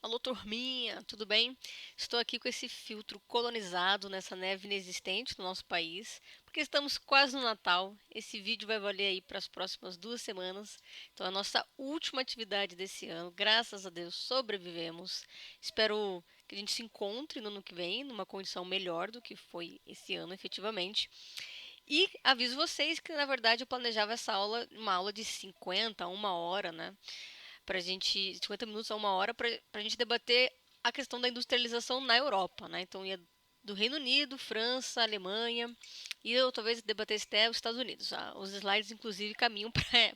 Alô, turminha, tudo bem? Estou aqui com esse filtro colonizado nessa neve inexistente no nosso país, porque estamos quase no Natal. Esse vídeo vai valer aí para as próximas 2 semanas. Então, é a nossa última atividade desse ano. Graças a Deus, sobrevivemos. Espero que a gente se encontre no ano que vem, numa condição melhor do que foi esse ano, efetivamente. E aviso vocês que, na verdade, eu planejava essa aula, uma aula de 50 a 1 hora, né? Pra gente, 50 minutos a 1 hora, pra gente debater a questão da industrialização na Europa, né? Então ia do Reino Unido, França, Alemanha, e eu talvez debatesse até os Estados Unidos. Os slides, inclusive, caminham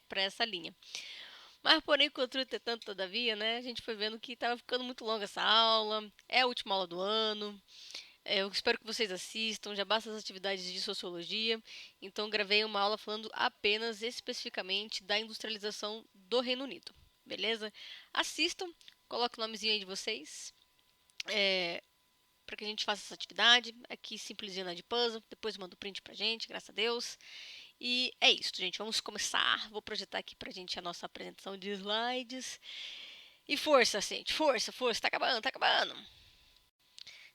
para essa linha. Mas, porém, contudo, entretanto, todavia, né? A gente foi vendo que estava ficando muito longa essa aula, é a última aula do ano. Eu espero que vocês assistam, já basta as atividades de sociologia. Então, gravei uma aula falando apenas especificamente da industrialização do Reino Unido. Beleza? Assistam, coloque o nomezinho aí de vocês, para que a gente faça essa atividade. Aqui, simplesinha de puzzle. Depois manda o print pra gente, graças a Deus. E é isso, gente. Vamos começar. Vou projetar aqui pra gente a nossa apresentação de slides. E força, gente. Força, força. Tá acabando, tá acabando.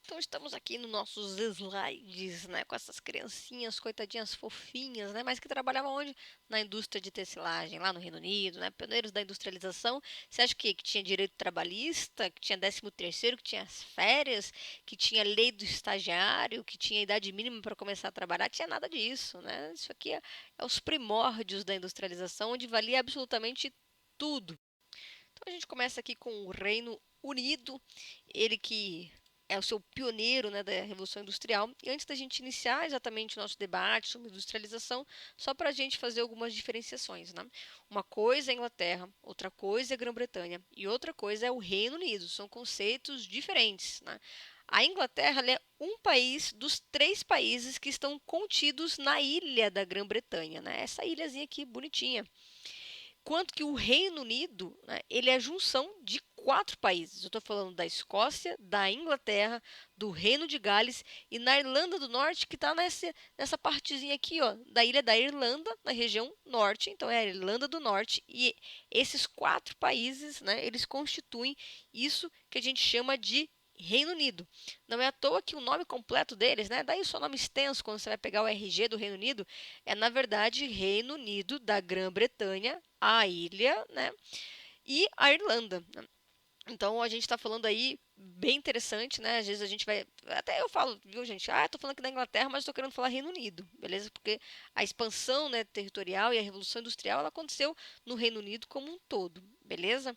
Então estamos aqui nos nossos slides, né, com essas criancinhas, coitadinhas fofinhas, né, mas que trabalhavam onde? Na indústria de tecelagem, lá no Reino Unido, né, pioneiros da industrialização. Você acha que tinha direito trabalhista, que tinha 13º, que tinha as férias, que tinha lei do estagiário, que tinha idade mínima para começar a trabalhar? Tinha nada disso, né? Isso aqui é os primórdios da industrialização, onde valia absolutamente tudo. Então a gente começa aqui com o Reino Unido, ele que é o seu pioneiro, né, da Revolução Industrial. E antes da gente iniciar exatamente o nosso debate sobre industrialização, só para a gente fazer algumas diferenciações. Né? Uma coisa é a Inglaterra, outra coisa é a Grã-Bretanha e outra coisa é o Reino Unido. São conceitos diferentes. Né? A Inglaterra é um país dos 3 países que estão contidos na ilha da Grã-Bretanha. Né? Essa ilhazinha aqui bonitinha. Quanto que o Reino Unido, né, ele é a junção de 4 países. Eu estou falando da Escócia, da Inglaterra, do Reino de Gales e na Irlanda do Norte, que está nessa partezinha aqui, ó, da ilha da Irlanda, na região norte. Então é a Irlanda do Norte. E esses 4 países, né, eles constituem isso que a gente chama de Reino Unido. Não é à toa que o nome completo deles, né? Daí o seu nome extenso, quando você vai pegar o RG do Reino Unido, é na verdade Reino Unido da Grã-Bretanha, a ilha, né? E a Irlanda. Né? Então a gente está falando aí bem interessante, né? Às vezes a gente vai. Até eu falo, viu, gente? Ah, eu tô falando aqui da Inglaterra, mas estou querendo falar Reino Unido, beleza? Porque a expansão, né, territorial e a Revolução Industrial ela aconteceu no Reino Unido como um todo, beleza?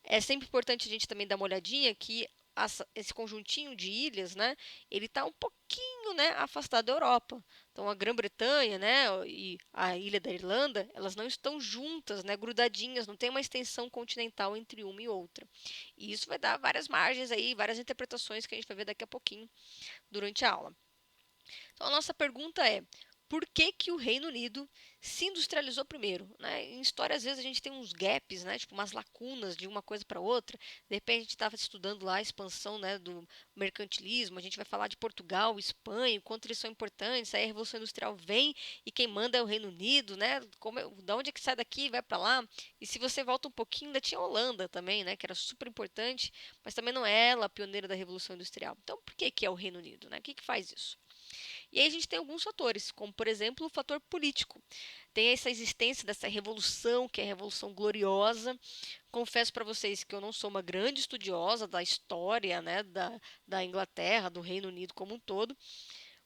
É sempre importante a gente também dar uma olhadinha que esse conjuntinho de ilhas, né, ele está um pouquinho, né, afastado da Europa. Então a Grã-Bretanha, né, e a ilha da Irlanda, elas não estão juntas, né, grudadinhas, não tem uma extensão continental entre uma e outra. E isso vai dar várias margens aí, várias interpretações que a gente vai ver daqui a pouquinho durante a aula. Então a nossa pergunta é: por que que o Reino Unido se industrializou primeiro? Né? Em história, às vezes, a gente tem uns gaps, né? Tipo umas lacunas de uma coisa para outra. De repente, a gente estava estudando lá a expansão, né, do mercantilismo, a gente vai falar de Portugal, Espanha, o quanto eles são importantes, aí a Revolução Industrial vem e quem manda é o Reino Unido, né? Da onde é que sai daqui e vai para lá? E se você volta um pouquinho, ainda tinha a Holanda também, né? Que era super importante, mas também não é ela a pioneira da Revolução Industrial. Então, por que que é o Reino Unido, né? O que que faz isso? E aí a gente tem alguns fatores, como por exemplo o fator político. Tem essa existência dessa revolução, que é a Revolução Gloriosa. Confesso para vocês que eu não sou uma grande estudiosa da história, né, da Inglaterra, do Reino Unido como um todo,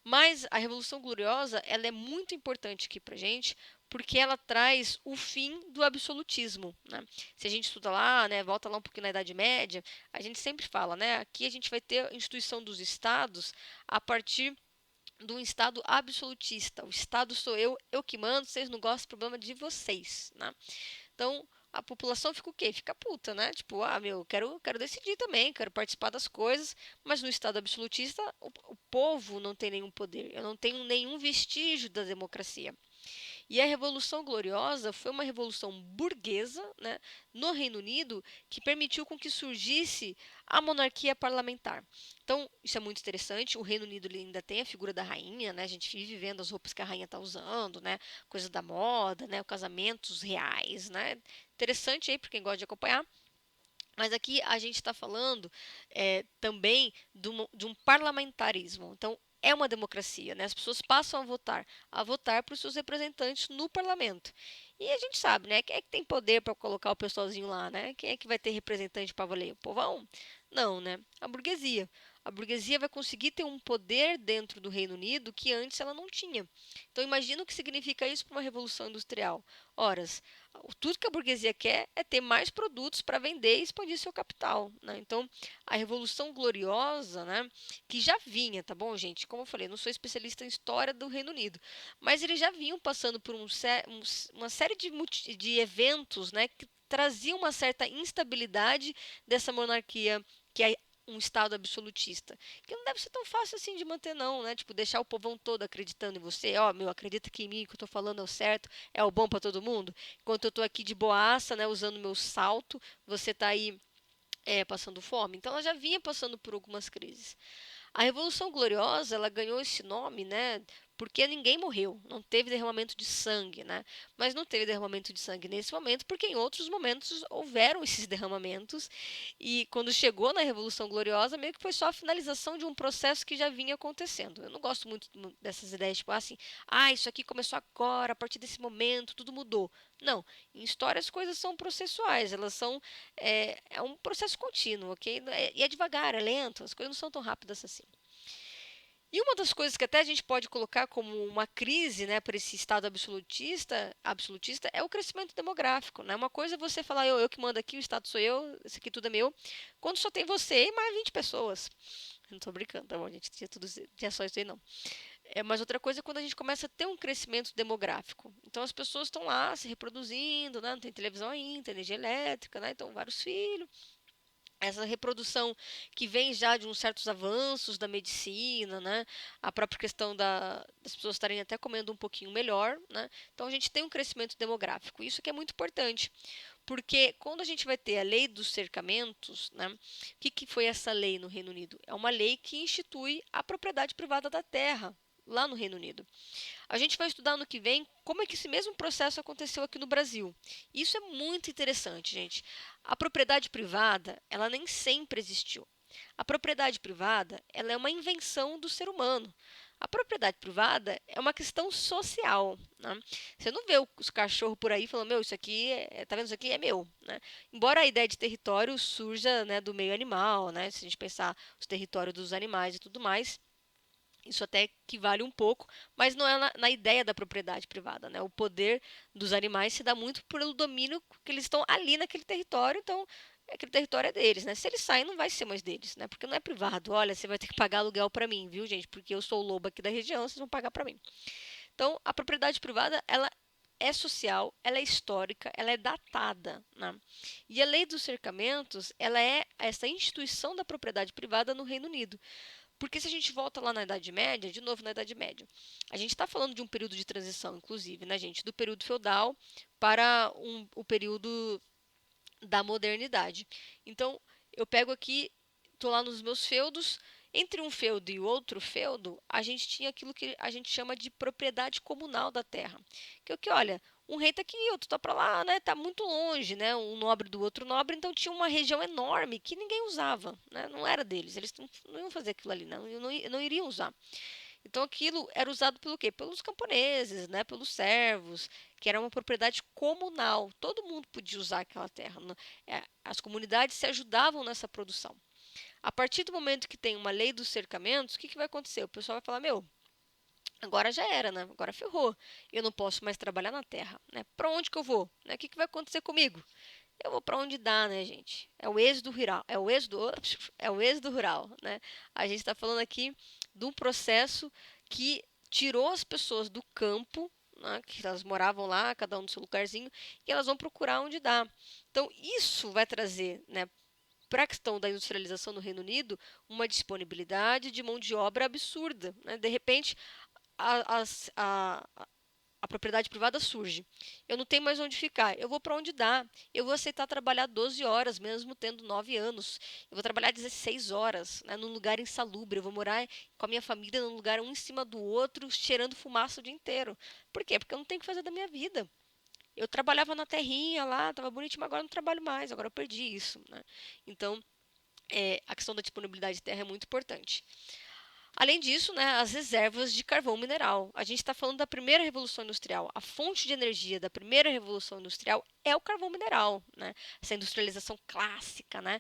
mas a Revolução Gloriosa ela é muito importante aqui para gente, porque ela traz o fim do absolutismo. Né? Se a gente estuda lá, né, volta lá um pouquinho na Idade Média, a gente sempre fala, né, aqui a gente vai ter a instituição dos estados a partir de um Estado absolutista. O Estado sou eu que mando, vocês não gostam, problema de vocês, né? Então, a população fica o quê? Fica puta, né? Tipo, ah, meu, quero decidir também, quero participar das coisas, mas no Estado absolutista, o povo não tem nenhum poder, eu não tenho nenhum vestígio da democracia. E a Revolução Gloriosa foi uma revolução burguesa, né, no Reino Unido que permitiu com que surgisse a monarquia parlamentar. Então, isso é muito interessante. O Reino Unido ainda tem a figura da rainha, né? A gente vive vendo as roupas que a rainha está usando, né? Coisas da moda, né? Casamentos reais, né? Interessante aí para quem gosta de acompanhar. Mas aqui a gente está falando também de um parlamentarismo. Então, é uma democracia, né? As pessoas passam a votar para os seus representantes no parlamento. E a gente sabe, né? Quem é que tem poder para colocar o pessoalzinho lá, né? Quem é que vai ter representante para valer? O povão? Não, né? A burguesia. A burguesia vai conseguir ter um poder dentro do Reino Unido que antes ela não tinha. Então, imagina o que significa isso para uma revolução industrial. Horas, tudo que a burguesia quer é ter mais produtos para vender e expandir seu capital, né? Então, a Revolução Gloriosa, né, que já vinha, tá bom, gente? Como eu falei, não sou especialista em história do Reino Unido, mas eles já vinham passando por uma série de eventos, né, que traziam uma certa instabilidade dessa monarquia que é um estado absolutista, que não deve ser tão fácil assim de manter não, né? Tipo, deixar o povão todo acreditando em você, ó, meu, acredita que em mim, que eu tô falando é o certo, é o bom para todo mundo. Enquanto eu tô aqui de boaça, né, usando meu salto, você tá aí passando fome. Então ela já vinha passando por algumas crises. A Revolução Gloriosa, ela ganhou esse nome, né? Porque ninguém morreu, não teve derramamento de sangue, né? Mas não teve derramamento de sangue nesse momento, porque em outros momentos houveram esses derramamentos. E quando chegou na Revolução Gloriosa, meio que foi só a finalização de um processo que já vinha acontecendo. Eu não gosto muito dessas ideias, tipo assim, isso aqui começou agora, a partir desse momento, tudo mudou. Não, em história as coisas são processuais, elas são. É um processo contínuo, ok? E é devagar, é lento, as coisas não são tão rápidas assim. E uma das coisas que até a gente pode colocar como uma crise, né, para esse estado absolutista é o crescimento demográfico, né? Uma coisa é você falar, eu que mando aqui, o estado sou eu, isso aqui tudo é meu, quando só tem você e mais 20 pessoas. Não tô brincando, tá bom, gente? Tinha só isso aí, não. Mas outra coisa é quando a gente começa a ter um crescimento demográfico. Então as pessoas estão lá se reproduzindo, né? Não tem televisão ainda, tem energia elétrica, né? Então vários filhos, essa reprodução que vem já de uns certos avanços da medicina, né? A própria questão das pessoas estarem até comendo um pouquinho melhor, né? Então a gente tem um crescimento demográfico. Isso que é muito importante, porque quando a gente vai ter a lei dos cercamentos, né? O que foi essa lei no Reino Unido? É uma lei que institui a propriedade privada da terra lá no Reino Unido. A gente vai estudar no que vem como é que esse mesmo processo aconteceu aqui no Brasil. Isso é muito interessante, gente. A propriedade privada, ela nem sempre existiu. A propriedade privada, ela é uma invenção do ser humano. A propriedade privada é uma questão social, né? Você não vê os cachorros por aí falando, meu, isso aqui, tá vendo, isso aqui é meu, né? Embora a ideia de território surja, né, do meio animal, né? Se a gente pensar os territórios dos animais e tudo mais, isso até equivale um pouco, mas não é na ideia da propriedade privada, né? O poder dos animais se dá muito pelo domínio que eles estão ali naquele território, então aquele território é deles, né? Se eles saem, não vai ser mais deles, né? Porque não é privado. Olha, você vai ter que pagar aluguel para mim, viu, gente? Porque eu sou o lobo aqui da região, vocês vão pagar para mim. Então, a propriedade privada, ela é social, ela é histórica, ela é datada, né? E a lei dos cercamentos, ela é essa instituição da propriedade privada no Reino Unido. Porque se a gente volta lá na Idade Média, de novo na Idade Média, a gente está falando de um período de transição, inclusive, né, gente? Do período feudal para o período da modernidade. Então, eu pego aqui, estou lá nos meus feudos. Entre um feudo e o outro feudo, a gente tinha aquilo que a gente chama de propriedade comunal da terra. Que é o que, olha, um rei está aqui, outro está para lá, né? Está muito longe, né? Um nobre do outro nobre, então tinha uma região enorme que ninguém usava, né? Não era deles, eles não iam fazer aquilo ali, não iriam usar. Então aquilo era usado pelo quê? Pelos camponeses, né? Pelos servos, que era uma propriedade comunal. Todo mundo podia usar aquela terra. As comunidades se ajudavam nessa produção. A partir do momento que tem uma lei dos cercamentos, o que vai acontecer? O pessoal vai falar, meu, agora já era, né? Agora ferrou. Eu não posso mais trabalhar na terra, né? Para onde que eu vou? Né? O que vai acontecer comigo? Eu vou para onde dá, né, gente? É o êxodo rural, é o êxodo rural, né? A gente está falando aqui de um processo que tirou as pessoas do campo, né, que elas moravam lá, cada um no seu lugarzinho, e elas vão procurar onde dá. Então, isso vai trazer, né, para a questão da industrialização no Reino Unido, uma disponibilidade de mão de obra absurda. Né? De repente, a, as- a propriedade privada surge. Eu não tenho mais onde ficar. Eu vou para onde dá. Eu vou aceitar trabalhar 12 horas, mesmo tendo 9 anos. Eu vou trabalhar 16 horas, né, num lugar insalubre. Eu vou morar com a minha família num lugar um em cima do outro, cheirando fumaça o dia inteiro. Por quê? Porque eu não tenho o que fazer da minha vida. eu trabalhava na terrinha lá, estava bonitinho, mas agora eu não trabalho mais, agora eu perdi isso, né? Então, a questão da disponibilidade de terra é muito importante. Além disso, né, as reservas de carvão mineral. A gente está falando da primeira revolução industrial. A fonte de energia da primeira revolução industrial é o carvão mineral, né? Essa industrialização clássica, né?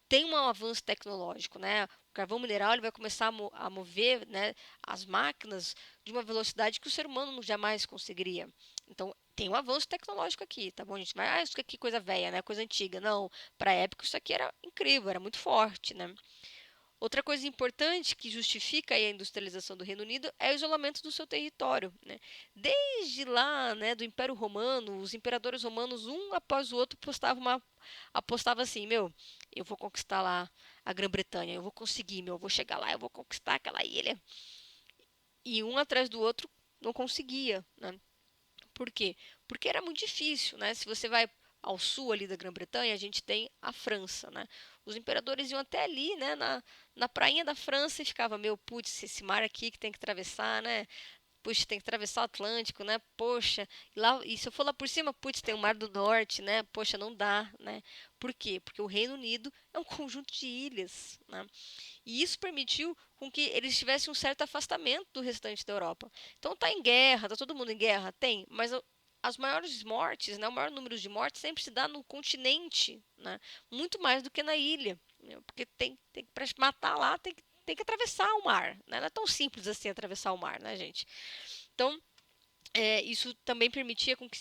Tem um avanço tecnológico, né? O carvão mineral ele vai começar a mover, né, as máquinas de uma velocidade que o ser humano jamais conseguiria. Então, tem um avanço tecnológico aqui, tá bom? A gente vai, isso aqui é coisa velha, né? Coisa antiga. Não, para a época isso aqui era incrível, era muito forte, né? Outra coisa importante que justifica a industrialização do Reino Unido é o isolamento do seu território, né? Desde lá, né, do Império Romano, os imperadores romanos, um após o outro, apostava assim, meu, eu vou conquistar lá a Grã-Bretanha, eu vou conseguir, meu, eu vou chegar lá, eu vou conquistar aquela ilha. E um atrás do outro não conseguia, né? Por quê? Porque era muito difícil, né? Se você vai ao sul ali da Grã-Bretanha, a gente tem a França, né? Os imperadores iam até ali, né, na prainha da França e ficava, meu, putz, esse mar aqui que tem que atravessar, né? Puxa, tem que atravessar o Atlântico, né? Poxa, e se eu for lá por cima, putz, tem o Mar do Norte, né? Poxa, não dá, né? Por quê? Porque o Reino Unido é um conjunto de ilhas, né? E isso permitiu com que eles tivessem um certo afastamento do restante da Europa. Então tá em guerra, tá todo mundo em guerra? Tem, mas as maiores mortes, né, o maior número de mortes sempre se dá no continente, né, muito mais do que na ilha. Né, porque para matar lá tem que atravessar o mar. Né, não é tão simples assim atravessar o mar, né, gente? Então, isso também permitia com que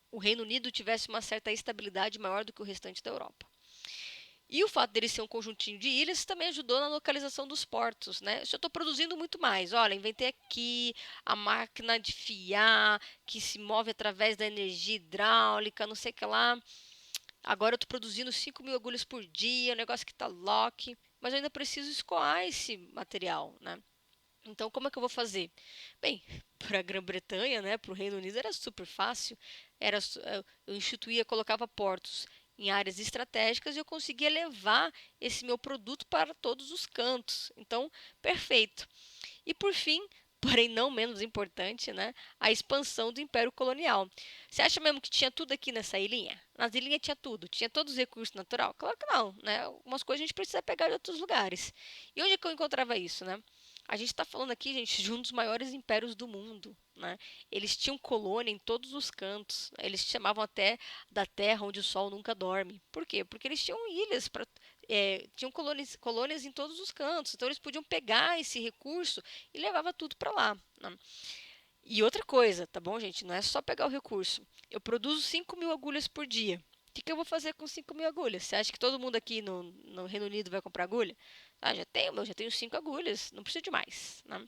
o Reino Unido tivesse uma certa estabilidade maior do que o restante da Europa. E o fato dele ser um conjuntinho de ilhas também ajudou na localização dos portos, né? Se eu estou produzindo muito mais, olha, inventei aqui a máquina de fiar, que se move através da energia hidráulica, não sei o que lá. Agora eu estou produzindo 5.000 agulhas por dia, um negócio que está lock, mas eu ainda preciso escoar esse material, né? Então, como é que eu vou fazer? Bem, para a Grã-Bretanha, né, para o Reino Unido era super fácil. Eu instituía, colocava portos em áreas estratégicas e eu conseguia levar esse meu produto para todos os cantos. Então, perfeito. E por fim, porém não menos importante, né, a expansão do Império Colonial. Você acha mesmo que tinha tudo aqui nessa ilhinha? Nas ilhinhas tinha tudo, tinha todos os recursos naturais? Claro que não, né? Algumas coisas a gente precisa pegar de outros lugares. E onde é que eu encontrava isso, né? A gente está falando aqui, gente, de um dos maiores impérios do mundo, né? Eles tinham colônia em todos os cantos. Eles chamavam até da terra onde o sol nunca dorme. Por quê? Porque eles tinham ilhas tinham colônias em todos os cantos. Então eles podiam pegar esse recurso e levava tudo para lá. Né? E outra coisa, tá bom, gente? Não é só pegar o recurso. Eu produzo 5.000 agulhas por dia. O que eu vou fazer com 5.000 agulhas? Você acha que todo mundo aqui no Reino Unido vai comprar agulha? Ah, já tenho 5 agulhas, não preciso de mais. Né?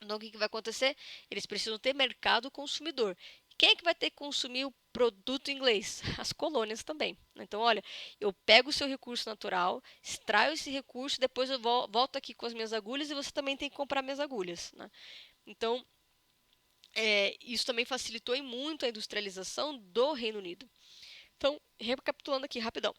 Então, o que vai acontecer? Eles precisam ter mercado consumidor. Quem é que vai ter que consumir o produto inglês? As colônias também. Então, olha, eu pego o seu recurso natural, extraio esse recurso, depois eu volto aqui com as minhas agulhas e você também tem que comprar minhas agulhas. Né? Então, isso também facilitou muito a industrialização do Reino Unido. Então, recapitulando aqui rapidão.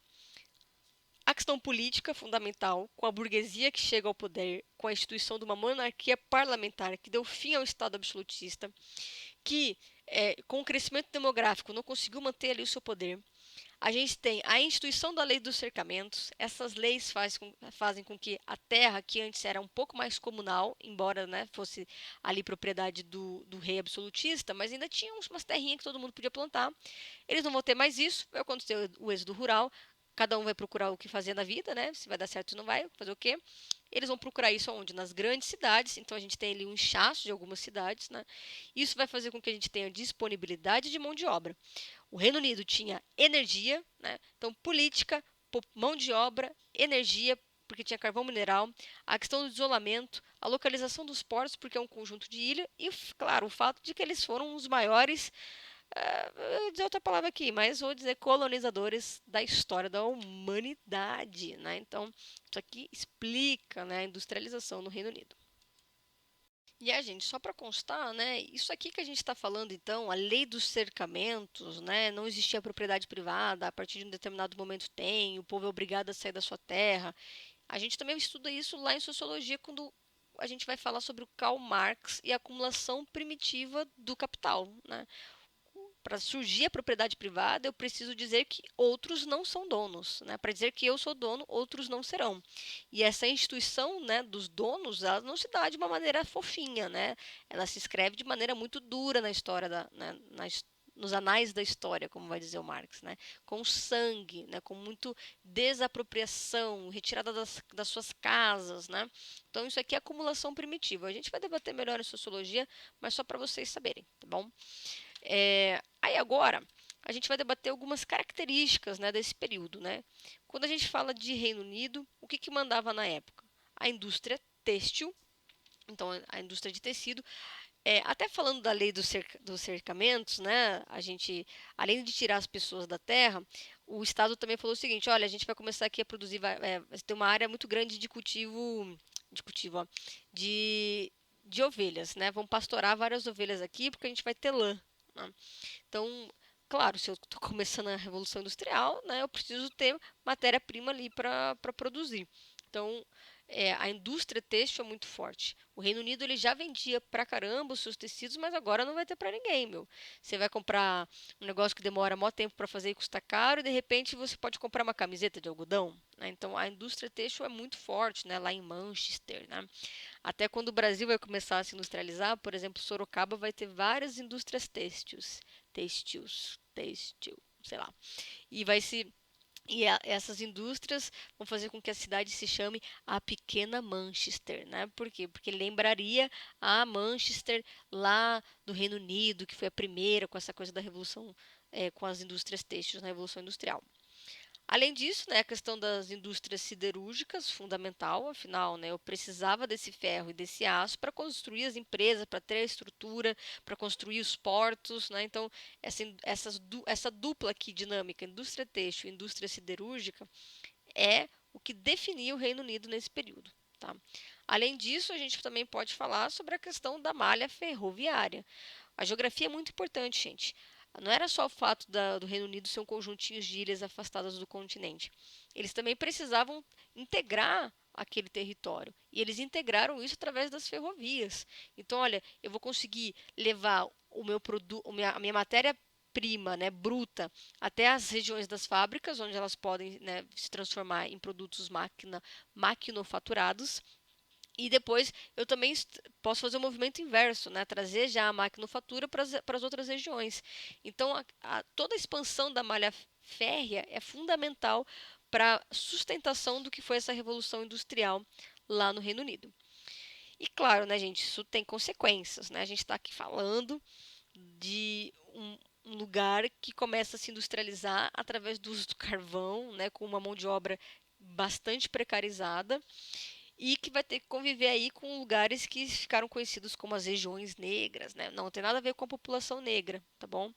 A questão política fundamental, com a burguesia que chega ao poder, com a instituição de uma monarquia parlamentar que deu fim ao Estado absolutista, que, com o crescimento demográfico, não conseguiu manter ali o seu poder. A gente tem a instituição da lei dos cercamentos. Essas leis fazem com que a terra, que antes era um pouco mais comunal, embora, né, fosse ali propriedade do rei absolutista, mas ainda tinha umas terrinhas que todo mundo podia plantar. Eles não vão ter mais isso, vai acontecer o êxodo rural. Cada um vai procurar o que fazer na vida, né? Se vai dar certo ou não vai, fazer o quê? Eles vão procurar isso onde? Nas grandes cidades. Então a gente tem ali um inchaço de algumas cidades, né? Isso vai fazer com que a gente tenha disponibilidade de mão de obra. O Reino Unido tinha energia, né? Então política, mão de obra, energia, porque tinha carvão mineral, a questão do isolamento, a localização dos portos, porque é um conjunto de ilha, e, claro, o fato de que eles foram os maiores, eu vou dizer outra palavra aqui, mas vou dizer colonizadores da história da humanidade, né? Então, isso aqui explica, né, a industrialização no Reino Unido. E a gente, só para constar, né, isso aqui que a gente está falando, então, a lei dos cercamentos, né, não existia propriedade privada, a partir de um determinado momento tem, o povo é obrigado a sair da sua terra. A gente também estuda isso lá em sociologia, quando a gente vai falar sobre o Karl Marx e a acumulação primitiva do capital, né? para surgir a propriedade privada, eu preciso dizer que outros não são donos, né? Para dizer que eu sou dono, outros não serão. E essa instituição, né, dos donos, ela não se dá de uma maneira fofinha, né? Ela se escreve de maneira muito dura na história nos anais da história, como vai dizer o Marx, né? Com sangue, né? Com muito desapropriação, retirada das suas casas, né? Então isso aqui é acumulação primitiva. A gente vai debater melhor em sociologia, mas só para vocês saberem, tá bom? Aí agora a gente vai debater algumas características, né, desse período, né? Quando a gente fala de Reino Unido, o que mandava na época? A indústria têxtil, então a indústria de tecido. Até falando da lei dos cercamentos, né? A gente, além de tirar as pessoas da terra, o Estado também falou o seguinte: olha, a gente vai começar aqui a produzir, vai ter uma área muito grande de cultivo, ó, de, de ovelhas, né? Vão pastorar várias ovelhas aqui porque a gente vai ter lã, né? Então, claro, se eu estou começando a Revolução Industrial, né, eu preciso ter matéria-prima ali para produzir. Então, a indústria têxtil é muito forte. O Reino Unido ele já vendia pra caramba os seus tecidos, mas agora não vai ter para ninguém, meu. Você vai comprar um negócio que demora mó tempo para fazer e custa caro, e de repente você pode comprar uma camiseta de algodão, né? Então, a indústria têxtil é muito forte, né, lá em Manchester, né? Até quando o Brasil vai começar a se industrializar, por exemplo, Sorocaba vai ter várias indústrias têxtil, sei lá. E vai se essas indústrias vão fazer com que a cidade se chame a Pequena Manchester, né? Por quê? Porque lembraria a Manchester lá do Reino Unido, que foi a primeira com essa coisa da revolução, com as indústrias têxteis na Revolução Industrial. Além disso, né, a questão das indústrias siderúrgicas, fundamental, afinal, né, eu precisava desse ferro e desse aço para construir as empresas, para ter a estrutura, para construir os portos, né, então essa dupla aqui dinâmica, indústria têxtil e indústria siderúrgica, é o que definia o Reino Unido nesse período. Tá? Além disso, a gente também pode falar sobre a questão da malha ferroviária. A geografia é muito importante, gente. Não era só o fato do Reino Unido ser um conjuntinho de ilhas afastadas do continente. Eles também precisavam integrar aquele território. E eles integraram isso através das ferrovias. Então, olha, eu vou conseguir levar o meu produto, a minha matéria-prima, né, bruta, até as regiões das fábricas, onde elas podem, né, se transformar em produtos maquinofaturados. E depois eu também posso fazer o movimento inverso, né? Trazer já a maquinofatura para as outras regiões. Então, toda a expansão da malha férrea é fundamental para a sustentação do que foi essa revolução industrial lá no Reino Unido. E claro, né, gente, isso tem consequências, né? A gente está aqui falando de um lugar que começa a se industrializar através do uso do carvão, né, com uma mão de obra bastante precarizada e que vai ter que conviver aí com lugares que ficaram conhecidos como as regiões negras, né? Não tem nada a ver com a população negra, tá bom?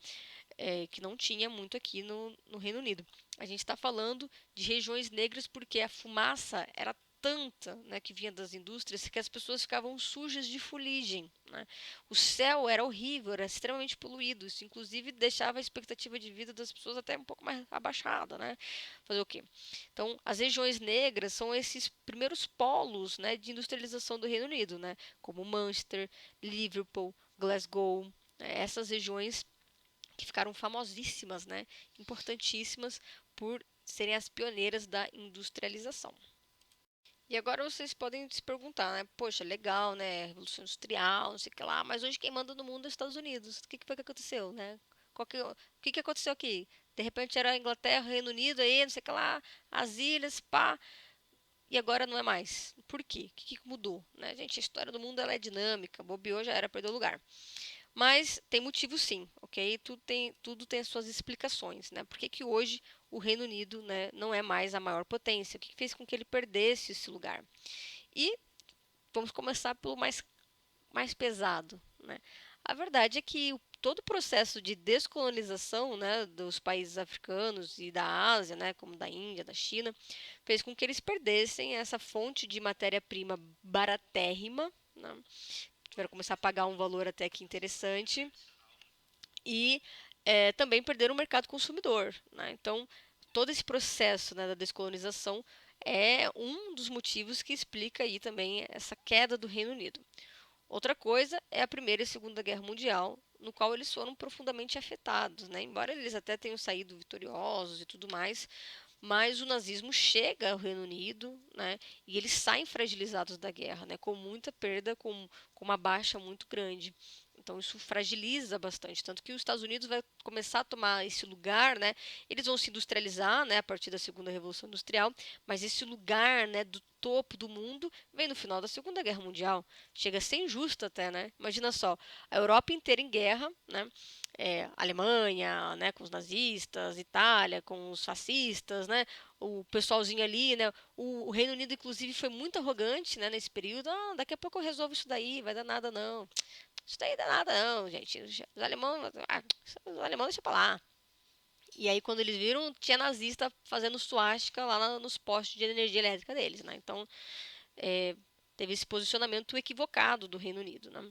Que não tinha muito aqui no Reino Unido. A gente está falando de regiões negras porque a fumaça era tanta, né, que vinha das indústrias que as pessoas ficavam sujas de fuligem, né? O céu era horrível, era extremamente poluído. Isso, inclusive, deixava a expectativa de vida das pessoas até um pouco mais abaixada, né? Fazer o quê? Então, as regiões negras são esses primeiros polos, né, de industrialização do Reino Unido, né? Como Manchester, Liverpool, Glasgow, né? Essas regiões que ficaram famosíssimas, né? Importantíssimas por serem as pioneiras da industrialização. E agora vocês podem se perguntar, né? Poxa, legal, né? Revolução Industrial, não sei o que lá, mas hoje quem manda no mundo é os Estados Unidos. O que foi que aconteceu, né? O que aconteceu aqui? De repente era a Inglaterra, Reino Unido aí, não sei o que lá, as ilhas, pá, e agora não é mais. Por quê? O que mudou? Né? Gente, a história do mundo ela é dinâmica, bobeou já era, perdeu lugar. Mas tem motivo sim, ok? Tudo tem as suas explicações, né? Por que hoje o Reino Unido, né, não é mais a maior potência? O que fez com que ele perdesse esse lugar? E vamos começar pelo mais pesado, né? A verdade é que todo o processo de descolonização, né, dos países africanos e da Ásia, né, como da Índia, da China, fez com que eles perdessem essa fonte de matéria-prima baratérrima, né? Tiveram que começar a pagar um valor até que interessante e também perderam o mercado consumidor, né? Então, todo esse processo, né, da descolonização é um dos motivos que explica aí também essa queda do Reino Unido. Outra coisa é a Primeira e Segunda Guerra Mundial, no qual eles foram profundamente afetados, né? Embora eles até tenham saído vitoriosos e tudo mais, mas o nazismo chega ao Reino Unido, né? E eles saem fragilizados da guerra, né? Com muita perda, com uma baixa muito grande. Então isso fragiliza bastante, tanto que os Estados Unidos vai começar a tomar esse lugar, né? Eles vão se industrializar, né, a partir da Segunda Revolução Industrial, mas esse lugar, né, do topo do mundo vem no final da Segunda Guerra Mundial. Chega a ser injusto até, né? Imagina só, a Europa inteira em guerra, né? Alemanha, né, com os nazistas, Itália com os fascistas, né? O pessoalzinho ali, né? O Reino Unido, inclusive, foi muito arrogante, né, nesse período. Ah, daqui a pouco eu resolvo isso daí, vai dar nada não. Isso daí dá nada não, gente. Os alemães deixa pra lá. E aí, quando eles viram, tinha nazista fazendo suástica lá nos postos de energia elétrica deles, né? Então, é, teve esse posicionamento equivocado do Reino Unido, né?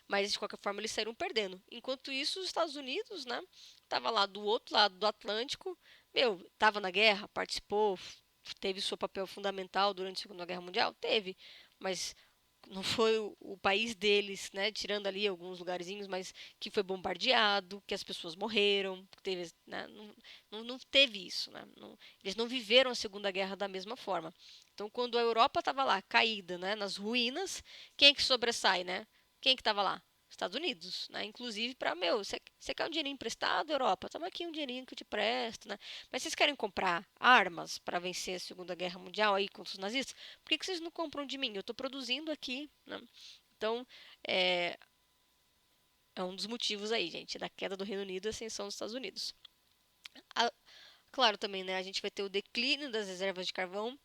Mas, de qualquer forma, eles saíram perdendo. Enquanto isso, os Estados Unidos, né? Tava lá do outro lado do Atlântico, tava na guerra, participou, teve seu papel fundamental durante a Segunda Guerra Mundial? Teve. Mas não foi o país deles, né, tirando ali alguns lugarzinhos, mas que foi bombardeado, que as pessoas morreram, teve, né, não teve isso, né, eles não viveram a Segunda Guerra da mesma forma. Então, quando a Europa estava lá, caída, né, nas ruínas, quem é que sobressai, né? Quem é que estava lá? Estados Unidos, né? Inclusive para, você quer um dinheirinho emprestado, Europa? Toma aqui um dinheirinho que eu te presto, né? Mas vocês querem comprar armas para vencer a Segunda Guerra Mundial aí contra os nazistas? Por que vocês não compram de mim? Eu estou produzindo aqui, né? Então, é, é um dos motivos aí, gente, da queda do Reino Unido e ascensão dos Estados Unidos. A, claro também, né? A gente vai ter o declínio das reservas de carvão,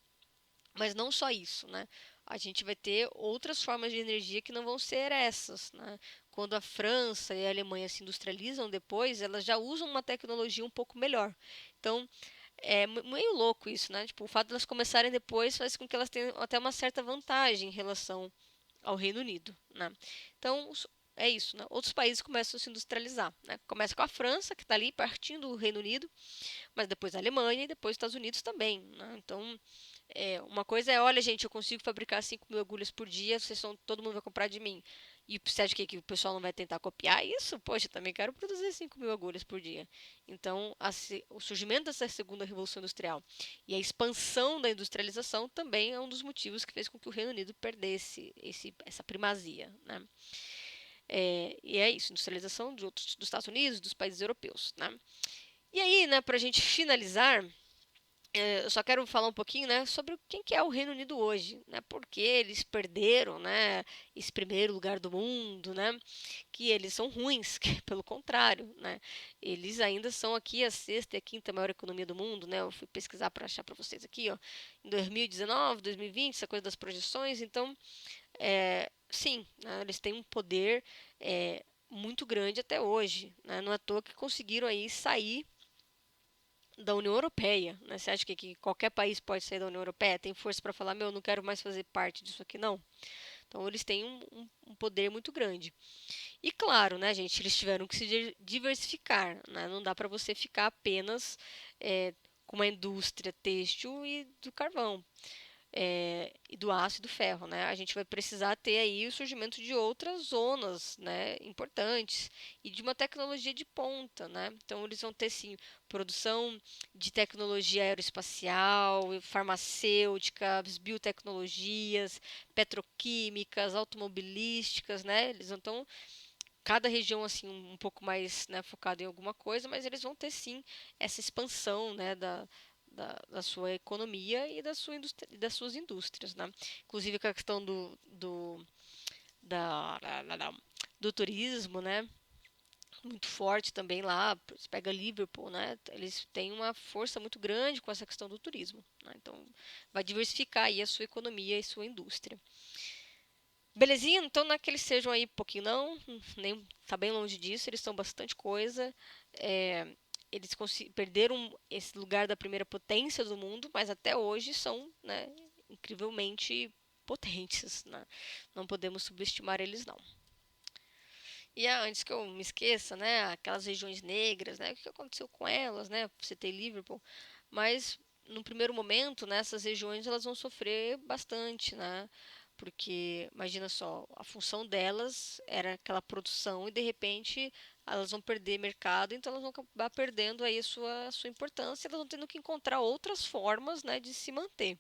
mas não só isso, né? A gente vai ter outras formas de energia que não vão ser essas, né? Quando a França e a Alemanha se industrializam depois, elas já usam uma tecnologia um pouco melhor. Então, é meio louco isso, né? Tipo, o fato de elas começarem depois faz com que elas tenham até uma certa vantagem em relação ao Reino Unido, né? Então, é isso, né? Outros países começam a se industrializar, né? Começa com a França, que está ali partindo do Reino Unido, mas depois a Alemanha e depois os Estados Unidos também, né? Então, uma coisa é, olha, gente, eu consigo fabricar 5.000 agulhas por dia, todo mundo vai comprar de mim. E você acha que o pessoal não vai tentar copiar isso? Poxa, eu também quero produzir 5.000 agulhas por dia. Então, o surgimento dessa segunda revolução industrial e a expansão da industrialização também é um dos motivos que fez com que o Reino Unido perdesse essa primazia, né? E é isso, industrialização dos Estados Unidos, dos países europeus, né? E aí, né, para a gente finalizar, eu só quero falar um pouquinho, né, sobre quem que é o Reino Unido hoje, né? Porque eles perderam, né, esse primeiro lugar do mundo, né? Que eles são ruins, que, pelo contrário, né? Eles ainda são aqui a sexta e a quinta maior economia do mundo, né? Eu fui pesquisar para achar para vocês aqui, ó, em 2019, 2020, essa coisa das projeções. Então, sim, né, eles têm um poder muito grande até hoje, né? Não é à toa que conseguiram aí sair da União Europeia, né? Você acha que qualquer país pode sair da União Europeia? Tem força para falar, meu, não quero mais fazer parte disso aqui, não? Então, eles têm um poder muito grande. E claro, né, gente, eles tiveram que se diversificar, né? Não dá para você ficar apenas com uma indústria têxtil e do carvão. E do aço e do ferro, né? A gente vai precisar ter aí o surgimento de outras zonas, né, importantes e de uma tecnologia de ponta, né? Então eles vão ter sim produção de tecnologia aeroespacial, farmacêutica, biotecnologias, petroquímicas, automobilísticas, né? Eles vão então cada região assim um pouco mais, né, focada em alguma coisa, mas eles vão ter sim essa expansão, né, da sua economia e das suas indústrias, né? Inclusive com a questão da, do turismo, né? Muito forte também lá. Você pega Liverpool, né? Eles têm uma força muito grande com essa questão do turismo, né? Então vai diversificar aí a sua economia e sua indústria. Belezinha? Então não é que eles sejam aí pouquinho não, nem tá bem longe disso, eles são bastante coisa. É, eles perderam esse lugar da primeira potência do mundo, mas até hoje são, né, incrivelmente potentes, né? Não podemos subestimar eles não. E antes que eu me esqueça, né, aquelas regiões negras, né, o que aconteceu com elas, né? Você tem Liverpool, mas no primeiro momento, nessas regiões elas vão sofrer bastante, né? Porque imagina só, a função delas era aquela produção e de repente elas vão perder mercado, então elas vão acabar perdendo aí a sua importância, elas vão tendo que encontrar outras formas, né, de se manter.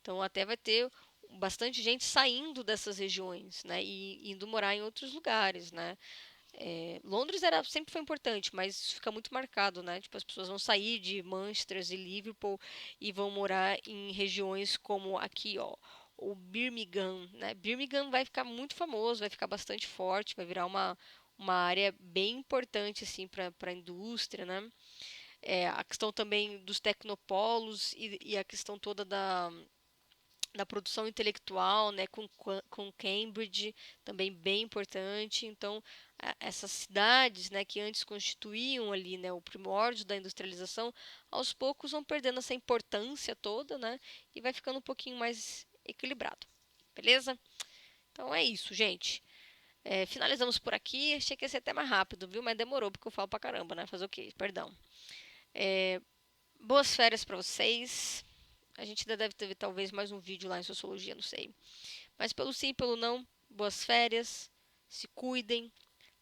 Então até vai ter bastante gente saindo dessas regiões, né, e indo morar em outros lugares, né. Londres sempre foi importante, mas isso fica muito marcado, né? Tipo, as pessoas vão sair de Manchester e Liverpool e vão morar em regiões como aqui, ó, o Birmingham, né? Birmingham vai ficar muito famoso, vai ficar bastante forte, vai virar uma área bem importante, assim, para a indústria, né? A questão também dos tecnopolos e a questão toda da produção intelectual, né, com Cambridge, também bem importante. Então, essas cidades, né, que antes constituíam ali, né, o primórdio da industrialização, aos poucos vão perdendo essa importância toda, né, e vai ficando um pouquinho mais equilibrado. Beleza? Então é isso, gente. Finalizamos por aqui. Achei que ia ser até mais rápido, viu? Mas demorou porque eu falo pra caramba, né? Fazer o quê? Perdão. Boas férias para vocês. A gente ainda deve ter talvez mais um vídeo lá em sociologia, não sei. Mas pelo sim, pelo não, boas férias, se cuidem.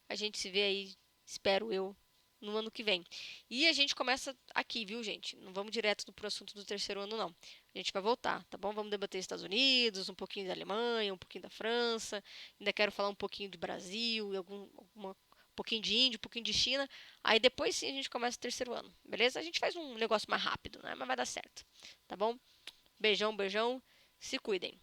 A gente se vê aí, espero eu, no ano que vem. E a gente começa aqui, viu, gente? Não vamos direto pro assunto do terceiro ano, não. A gente vai voltar, tá bom? Vamos debater Estados Unidos, um pouquinho da Alemanha, um pouquinho da França. Ainda quero falar um pouquinho do Brasil, um pouquinho de Índia, um pouquinho de China. Aí depois sim a gente começa o terceiro ano, beleza? A gente faz um negócio mais rápido, né? Mas vai dar certo, tá bom? Beijão, beijão. Se cuidem.